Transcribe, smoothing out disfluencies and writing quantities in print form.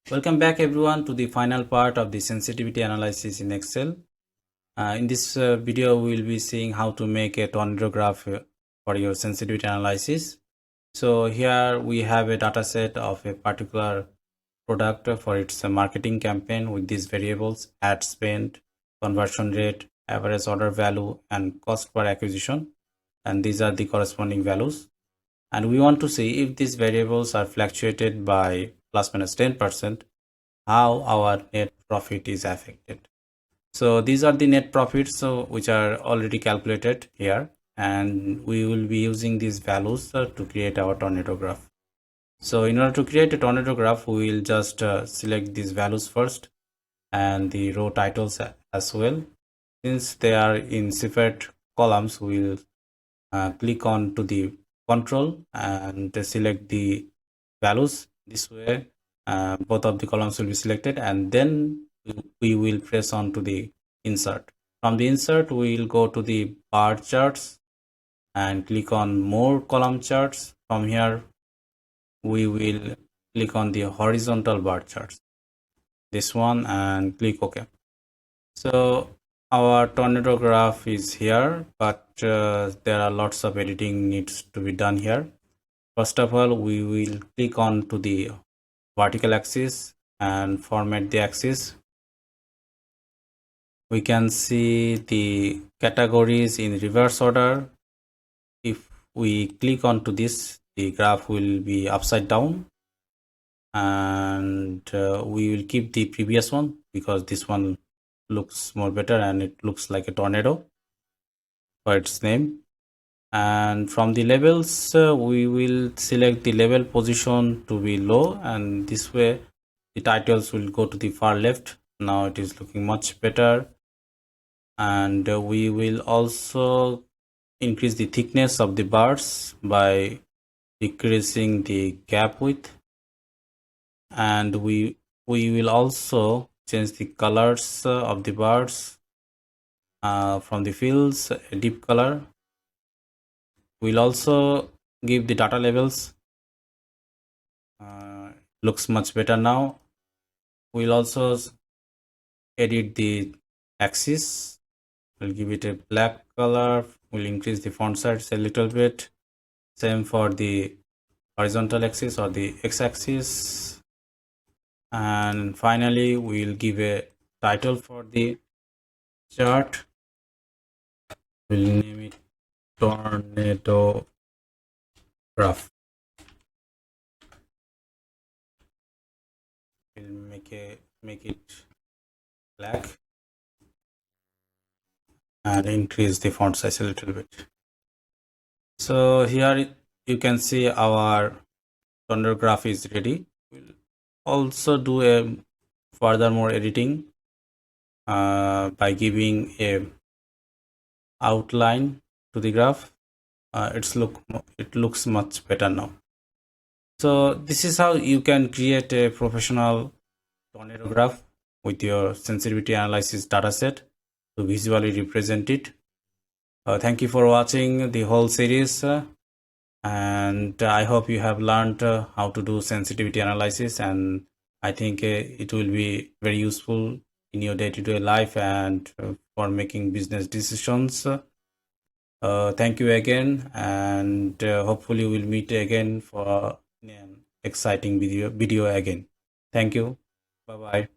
Welcome back everyone to the final part of the sensitivity analysis in Excel. In this video, we will be seeing how to make a tornado graph for your sensitivity analysis. So here we have a data set of a particular product for its marketing campaign with these variables: ad spend, conversion rate, average order value, and cost per acquisition. And these are the corresponding values. And we want to see if these variables are fluctuated by plus minus 10%, how our net profit is affected. So these are the net profits which are already calculated here, and we will be using these values to create our tornado graph. So in order to create a tornado graph, we will just select these values first and the row titles as well. Since they are in separate columns, we will click on to the control and select the values. This way both of the columns will be selected, and then we will press on to the insert. From the insert, we will go to the bar charts and click on more column charts. From here we will click on the horizontal bar charts, this one, and click OK. So our tornado graph is here, but there are lots of editing needs to be done here. First of all, we will click on to the vertical axis and format the axis. We can see the categories in reverse order. If we click onto this, the graph will be upside down, and we will keep the previous one because this one looks more better and it looks like a tornado for its name. And from the labels, we will select the label position to be low, and this way the titles will go to the far left. Now it is looking much better. And we will also increase the thickness of the bars by decreasing the gap width, and we will also change the colors of the bars from the fields a deep color. We'll also give the data labels. Looks much better now. We'll also edit the axis. We'll give it a black color. We'll increase the font size a little bit. Same for the horizontal axis or the x-axis. And finally, we'll give a title for the chart. We'll name it tornado graph. We'll make it black and increase the font size a little bit. So here you can see our tornado graph is ready. We'll also do a furthermore editing by giving a outline to the graph. It looks much better now. So this is how you can create a professional tornado graph with your sensitivity analysis dataset to visually represent it. Thank you for watching the whole series, and I hope you have learned how to do sensitivity analysis, and I think it will be very useful in your day-to-day life and for making business decisions. Thank you again, and hopefully we'll meet again for an exciting video again. Thank you. Bye bye.